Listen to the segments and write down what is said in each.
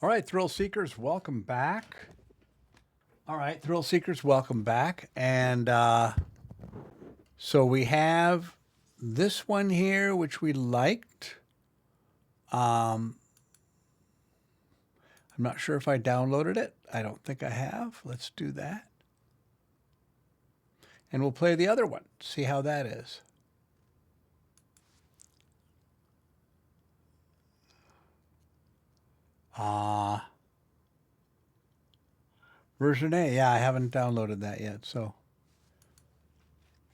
All right, Thrill Seekers, welcome back. All right, Thrill Seekers, welcome back. And so we have this one here, which we liked. I'm not sure if I downloaded it. I don't think I have. Let's do that. And we'll play the other one, see how that is. Version A. Yeah, I haven't downloaded that yet. So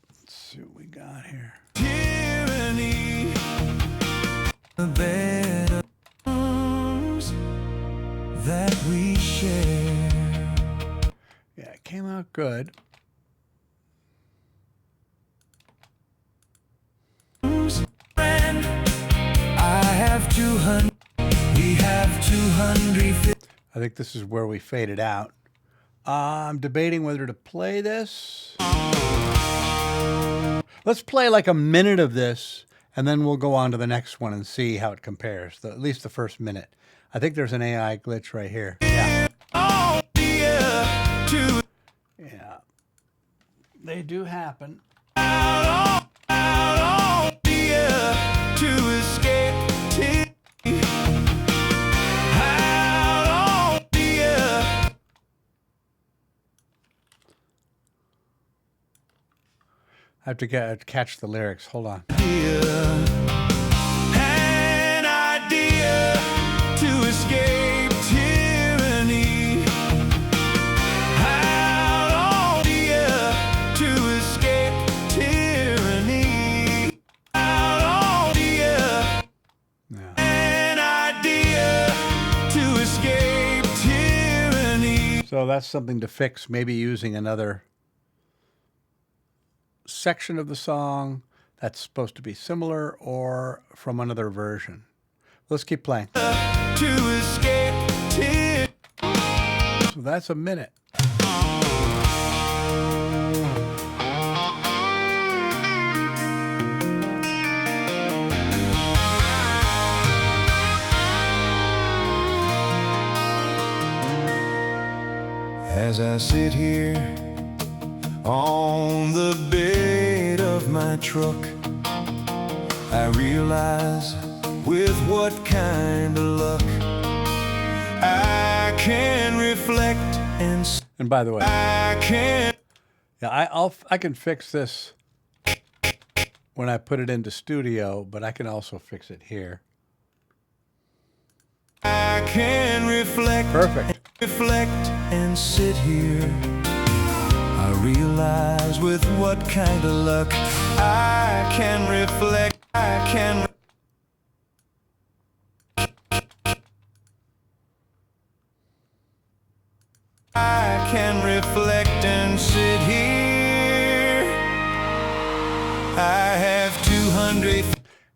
let's see what we got here. Tyranny, the better that we share. Yeah, it came out good. I have 200. We have 250. I think this is where we faded out. I'm debating whether to play this. Let's play like a minute of this, and then we'll go on to the next one and see how it compares, at least the first minute. I think there's an AI glitch right here. Yeah. Yeah. They do happen. I have to catch the lyrics. Hold on. An idea to escape tyranny. An idea to escape tyranny. An idea. Yeah. An idea to escape tyranny. So that's something to fix, maybe using another section of the song that's supposed to be similar or from another version. Let's keep playing. To escape tyranny. So that's a minute. As I sit here on the bed of my truck, I realize with what kind of luck I can reflect And by the way, I can yeah, I can fix this when I put it into Studio, but I can also fix it here. reflect, Perfect. reflect and sit here. I realize with what kind of luck I can reflect, I can reflect and sit here. I have 200.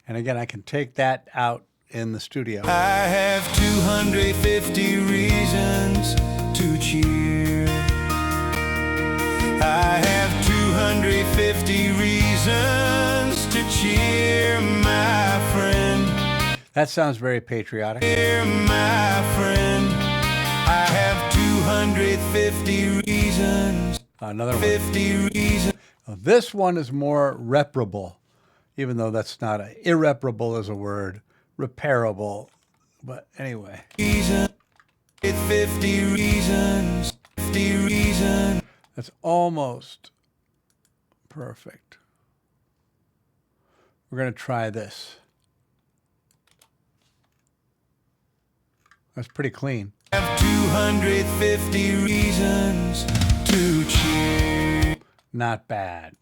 And again, I can take that out in the studio. I have 250 reasons to cheer. I have 250 reasons to cheer, my friend. That sounds very patriotic. Cheer, my friend. I have 250 reasons. Another one. 50 reasons. This one is more reparable, even though that's not irreparable is a word. Repairable. But anyway. 50 reasons. 50 reasons. That's almost perfect. We're going to try this. That's pretty clean. I have 250 reasons to cheer. Not bad.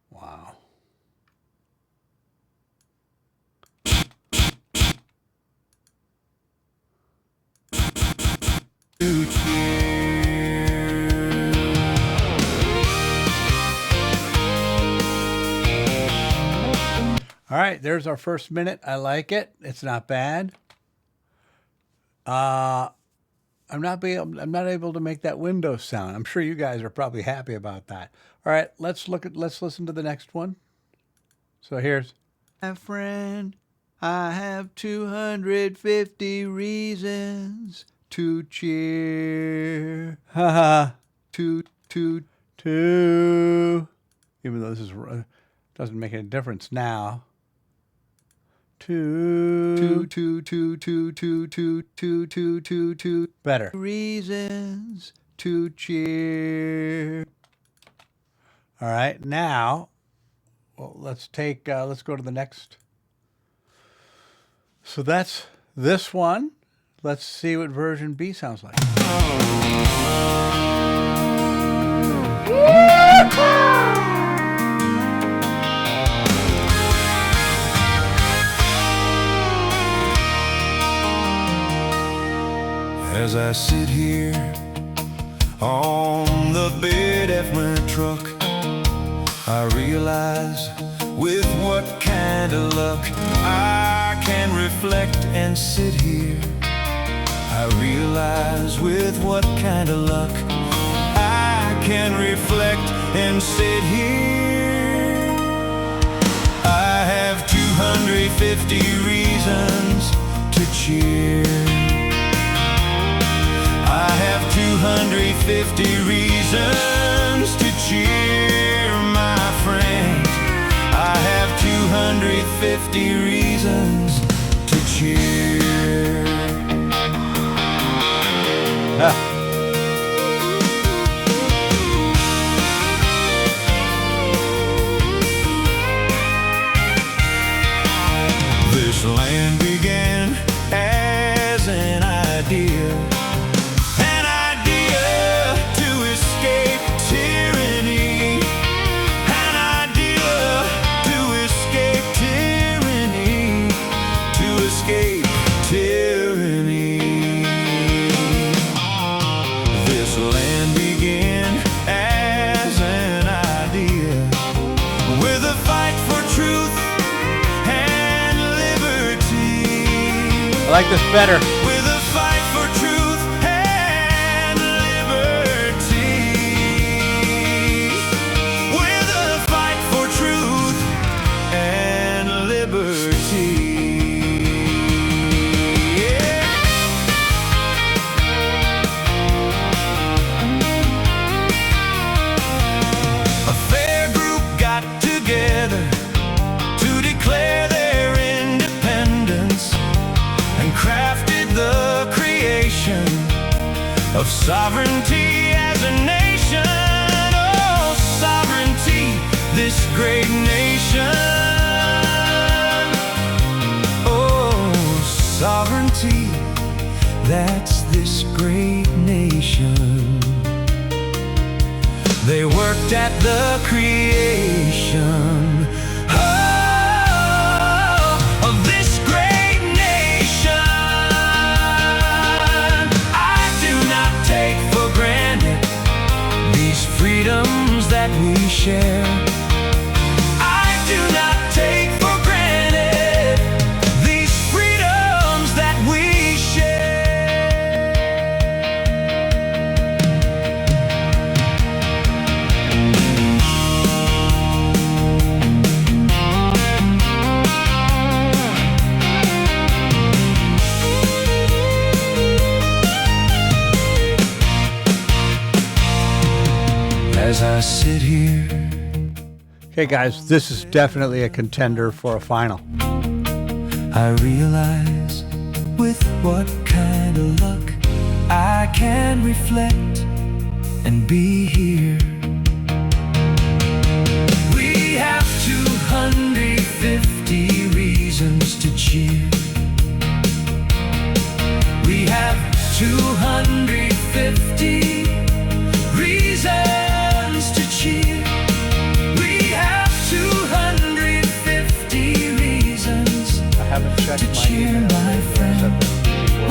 Wow. To cheer. All right, there's our first minute. I like it. It's not bad. I'm not able to make that Windows sound. I'm sure you guys are probably happy about that. All right, let's listen to the next one. So here's my friend. I have 250 reasons to cheer. Ha ha. Two. Even though this is doesn't make any difference now. Two. Better. Reasons to cheer. All right, now, well, let's go to the next. So that's this one. Let's see what version B sounds like. As I sit here on the bed of my truck, I realize with what kind of luck I can reflect and sit here. I realize with what kind of luck I can reflect and sit here. I have 250 reasons to cheer. I have 250 reasons to cheer, my friend. I have 250 reasons to cheer. This land began as an idea. I like this better. With a fight for truth and liberty. With a fight for truth and liberty. Yeah. A fair group got together to declare their independence and crafted the creation of sovereignty as a nation. Oh, sovereignty, this great nation. Oh, sovereignty, that's this great nation. They worked at the creation of this great nation. I do not take for granted these freedoms that we share. I do not take for granted these freedoms that we share. As I sit here. Okay, guys, this is definitely a contender for a final. I realize with what kind of luck I can reflect and be here. We have 250 reasons to cheer. We have 250 reasons to cheer. We have 250 reasons I haven't checked to my cheer, email. my friend.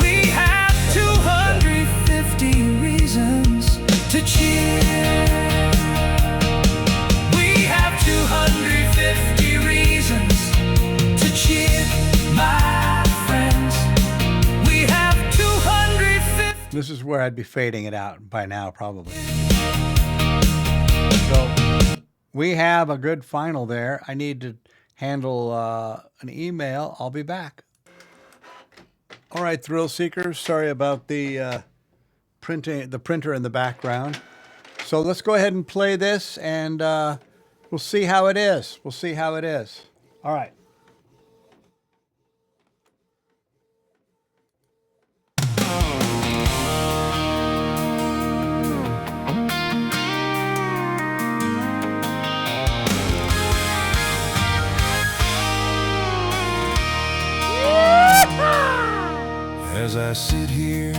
We have 250 reasons to cheer. We have 250 reasons to cheer, my friends. We have 250. This is where I'd be fading it out by now, probably. So we have a good final there. I need to handle an email, I'll be back. All right, thrill seekers. Sorry about the printer in the background. So let's go ahead and play this, and we'll see how it is. We'll see how it is. All right. As I sit here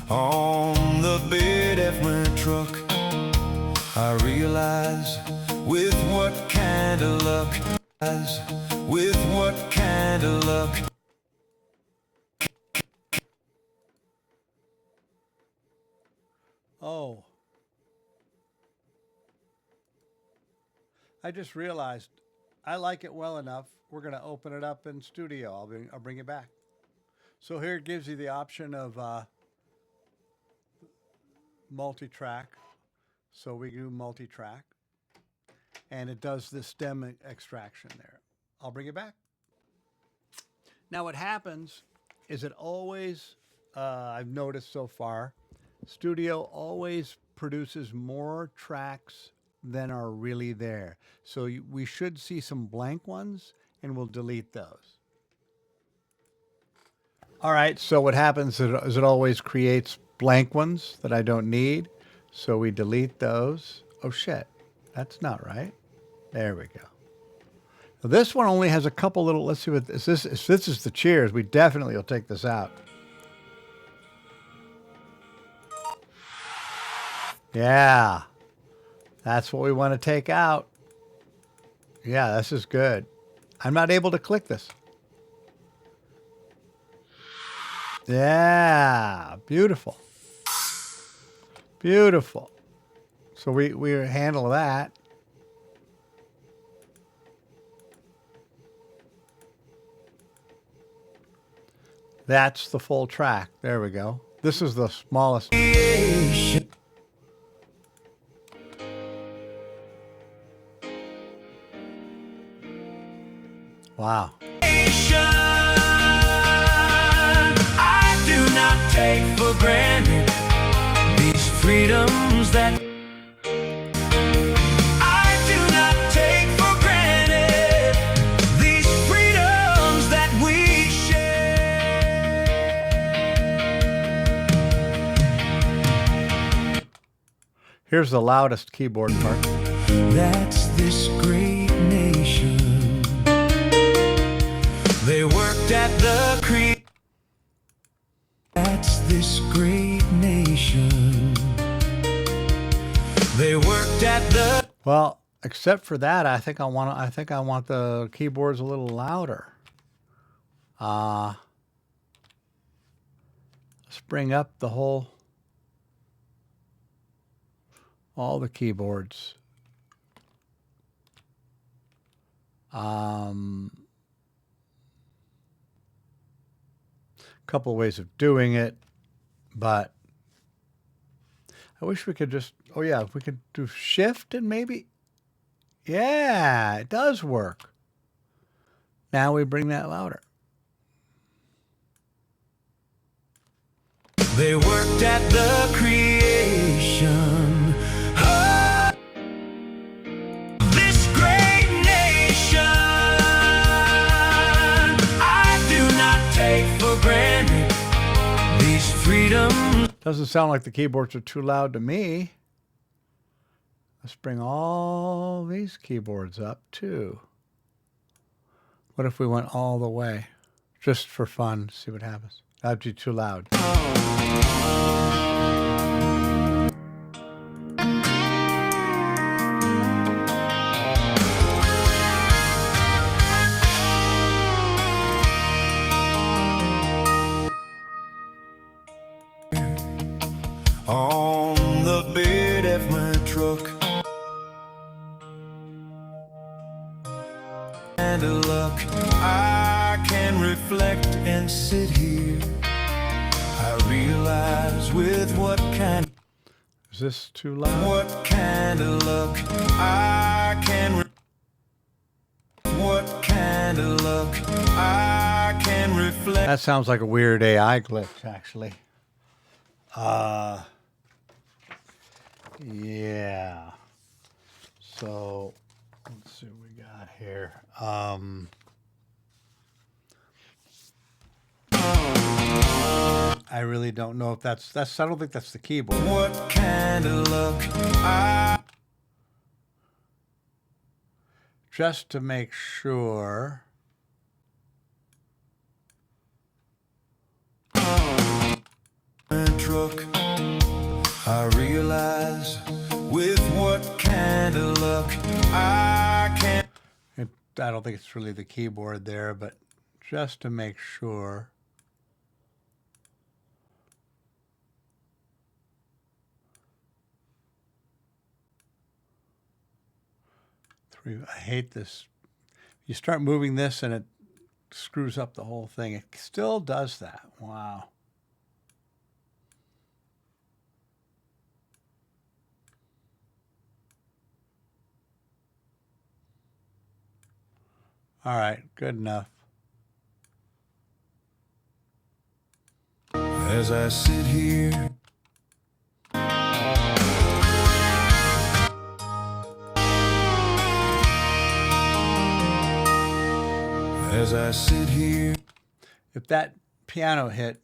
on the bed of my truck, I realize with what kind of luck, with what kind of luck. Oh. I just realized I like it well enough. We're going to open it up in studio. I'll bring it back. So here it gives you the option of multi-track. So we do multi-track. And it does the stem extraction there. I'll bring it back. Now what happens is it always, I've noticed so far, Studio always produces more tracks than are really there. So we should see some blank ones, and we'll delete those. All right, so what happens is it always creates blank ones that I don't need. So we delete those. Oh shit, that's not right. There we go. Now this one only has a couple little, let's see what, if this is the cheers, we definitely will take this out. Yeah, that's what we want to take out. Yeah, this is good. I'm not able to click this. Yeah, beautiful. Beautiful. So we handle that. That's the full track. There we go. This is the smallest. Wow. I do not take for granted these freedoms that I do not take for granted these freedoms that we share. Here's the loudest keyboard part. That's this great nation. They worked at the creek. That's this great nation. They worked at the. Well, except for that, I think I want the keyboards a little louder. Let's bring up the all the keyboards. Couple of ways of doing it, but I wish we could just, oh yeah, if we could do shift and maybe, yeah, it does work. Now we bring that louder. They worked at the creation of this great nation. I do not take for granted these freedoms. Doesn't sound like the keyboards are too loud to me. Let's bring all these keyboards up too. What if we went all the way? Just for fun, see what happens. That'd be too loud. On the bed of my truck, and a luck, I can reflect and sit here. I realize with what kind. Is this too loud? What kind of luck I can kind of luck I can reflect. That sounds like a weird AI glitch, actually. Yeah. So let's see what we got here. I really don't know if that's I don't think that's the keyboard. What kind of luck Just to make sure. truck, I realize with what kind of luck I can. I don't think it's really the keyboard there, but just to make sure. I hate this. You start moving this and it screws up the whole thing. It still does that. Wow. All right, good enough. As I sit here, as I sit here. If that piano hit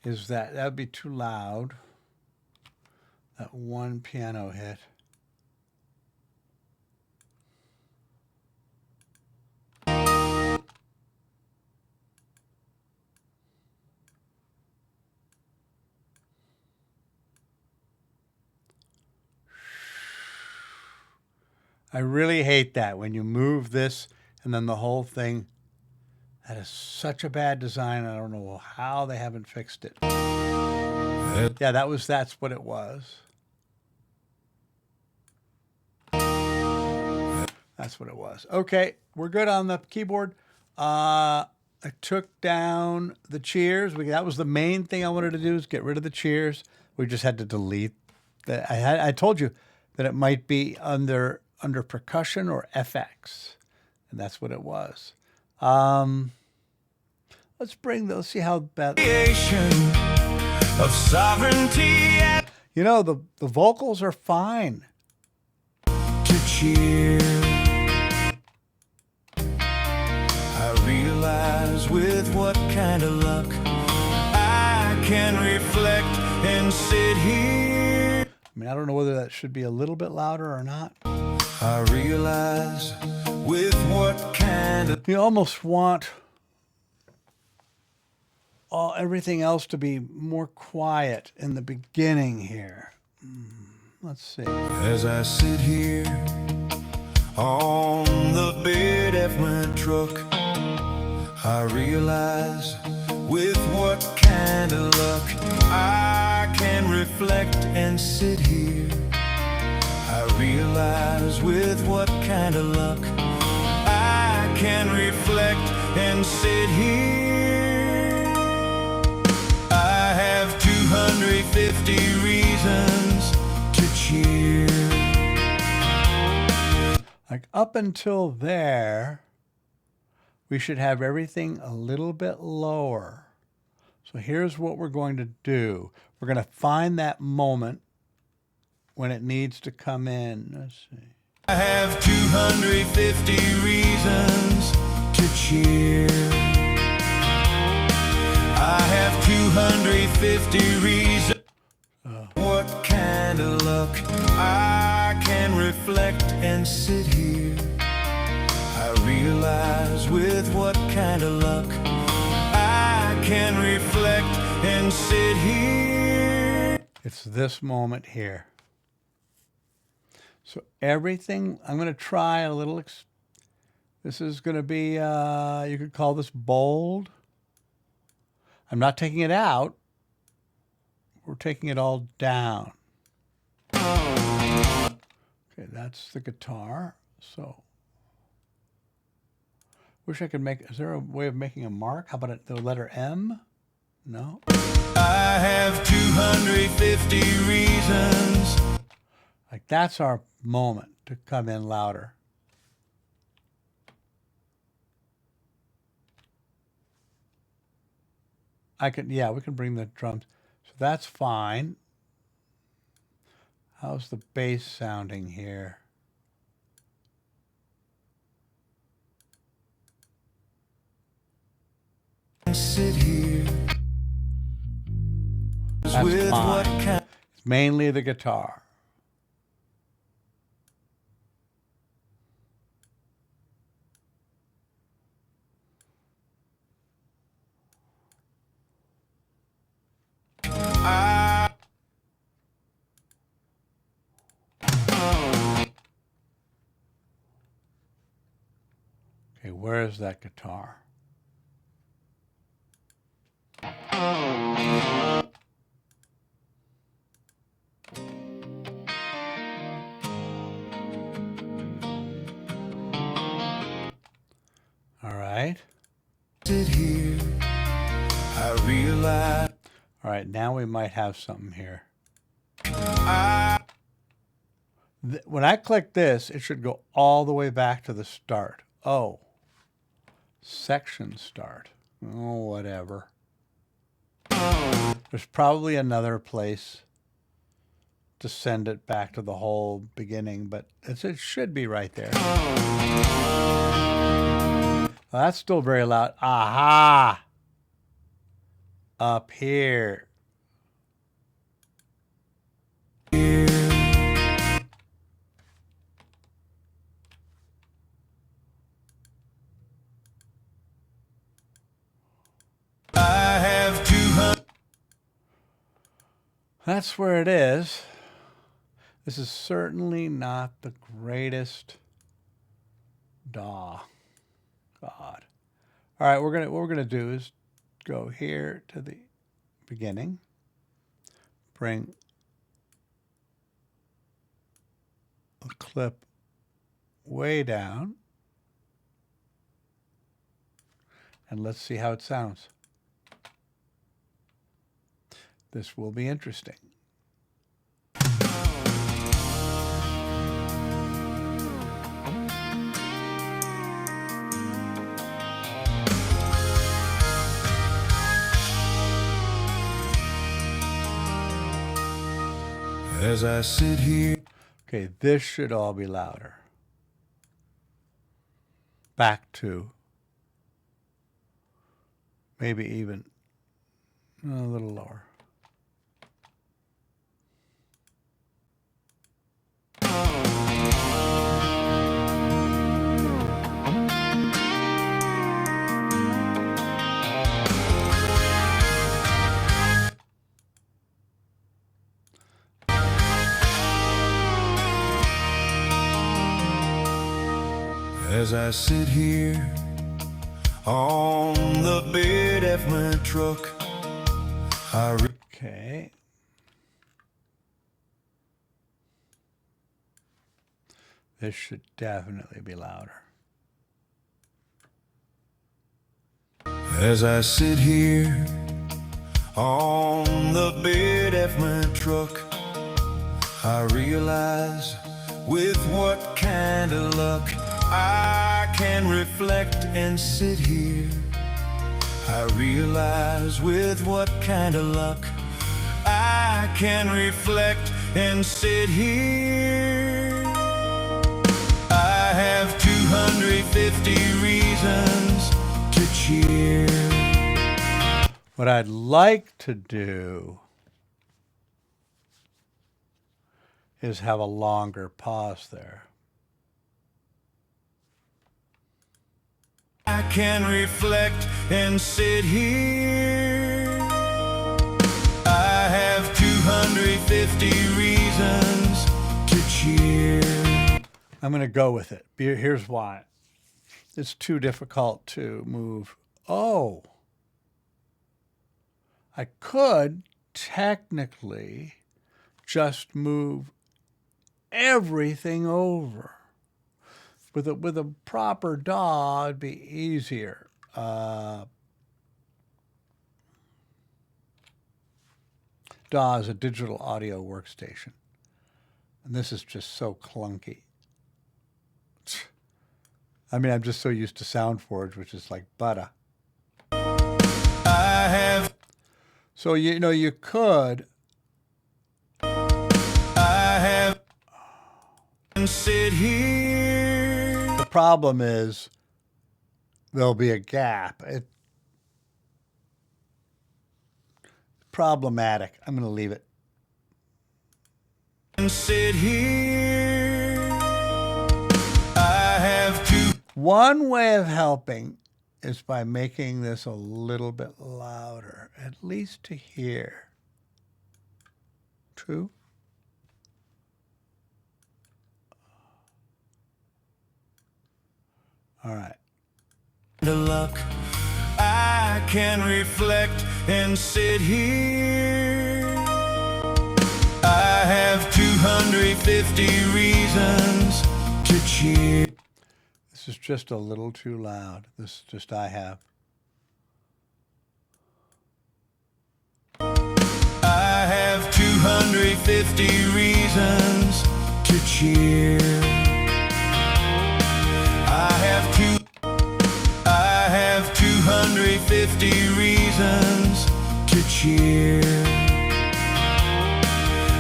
is that would be too loud. That one piano hit. I really hate that when you move this and then the whole thing. That is such a bad design. I don't know how they haven't fixed it. Yeah, that's what it was. That's what it was. Okay, we're good on the keyboard. I took down the cheers. That was the main thing I wanted to do, is get rid of the cheers. We just had to delete that. I told you that it might be under percussion or FX, and that's what it was. Let's see how bad. Of sovereignty. You know, the vocals are fine. To cheer, I realize with what kind of luck I can reflect and sit here. I mean, I don't know whether that should be a little bit louder or not. I realize with what kind of. You almost want everything else to be more quiet in the beginning here. Let's see. As I sit here on the bed of my truck, I realize with what kind of luck I can reflect and sit here. I realize with what kind of luck I can reflect and sit here. I have 250 reasons to cheer. Like up until there, we should have everything a little bit lower. So here's what we're going to do. We're going to find that moment when it needs to come in. Let's see. I have 250 reasons to cheer. I have 250 reasons. What kind of luck I can reflect and sit here. I realize with what kind of luck I can reflect and sit here. It's this moment here. So everything, I'm going to try a little, this is going to be, you could call this bold. I'm not taking it out. We're taking it all down. Okay, that's the guitar. So, wish I could make, is there a way of making a mark? How about the letter M? No. I have 250 reasons. Like that's our moment to come in louder. I can, yeah, we can bring the drums. So that's fine. How's the bass sounding here? Sit here. That's With what fine. kind It's mainly the guitar. I Okay, where is that guitar? All right. sit here. I realize All right, now we might have something here. When I click this, it should go all the way back to the start. Oh, section start. Oh, whatever. There's probably another place to send it back to the whole beginning, but it should be right there. Well, that's still very loud. Aha! Up here. I have 200. That's where it is. This is certainly not the greatest DAW. God. All right, what we're gonna do is go here to the beginning, bring the clip way down, and let's see how it sounds. This will be interesting. As I sit here. Okay, this should all be louder. Back to maybe even a little lower. As I sit here on the bed of my truck, Okay. This should definitely be louder. As I sit here on the bed of my truck, I realize with what kind of luck I can reflect and sit here. I realize with what kind of luck I can reflect and sit here. I have 250 reasons to cheer. What I'd like to do is have a longer pause there. I can reflect and sit here. I have 250 reasons to cheer. I'm going to go with it. Here's why. It's too difficult to move. Oh, I could technically just move everything over. With a proper DAW, it'd be easier. DAW is a digital audio workstation. And this is just so clunky. I mean, I'm just so used to SoundForge, which is like butter. I have So, you know, you could. I have sit here. The problem is there'll be a gap. It's problematic. I'm going to leave it. Sit here. I have to. One way of helping is by making this a little bit louder, at least to hear. True? All right. The luck. I can reflect and sit here. I have 250 reasons to cheer. This is just a little too loud. This is just I have. I have 250 reasons to cheer. I have 250 reasons to cheer.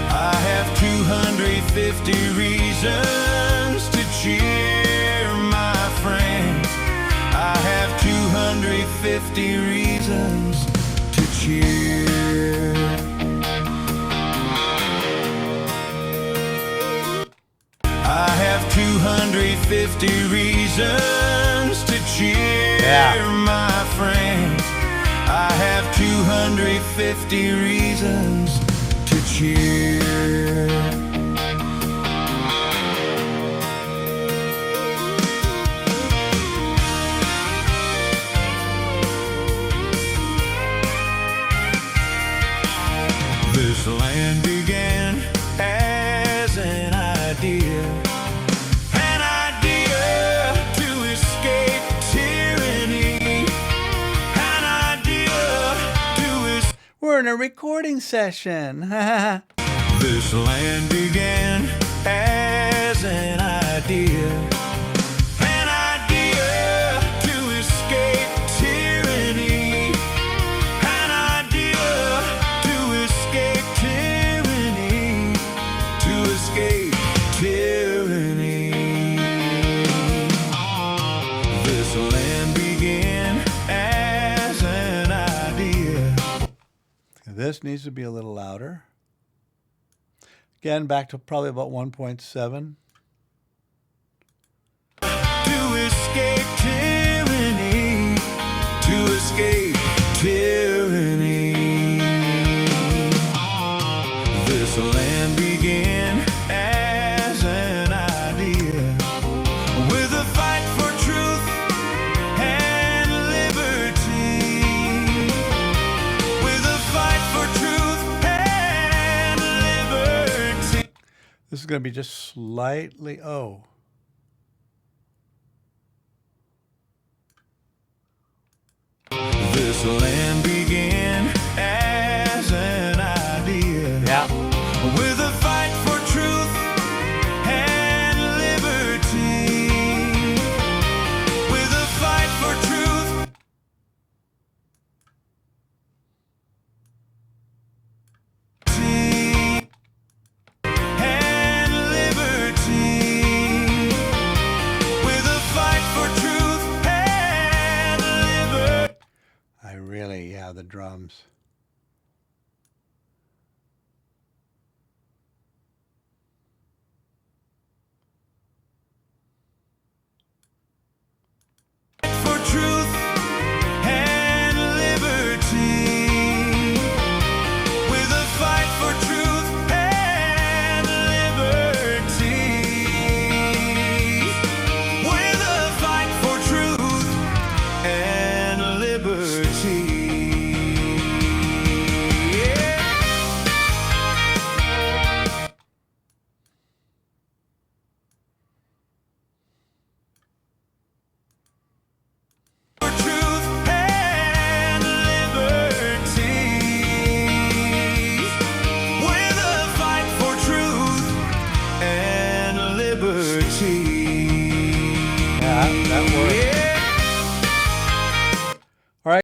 I have 250 reasons to cheer, my friends. I have 250 reasons to cheer. I have 250 reasons to cheer, my friends. I have 250 reasons to cheer. This land began as an idea to escape tyranny, an idea to escape. We're in a recording session. This land began as an idea to escape tyranny, an idea to escape tyranny, to escape tyranny. This land began as an idea. This needs to be a little louder. Again, back to probably about 1.7. To escape tyranny, to escape tyranny. This land began as an idea, with a fight for truth and liberty. With a fight for truth and liberty. This is going to be just slightly, This land began as an idea. Yeah. With a fight for truth and liberty. With a fight for truth and liberty. With a fight for truth and liberty. the drums.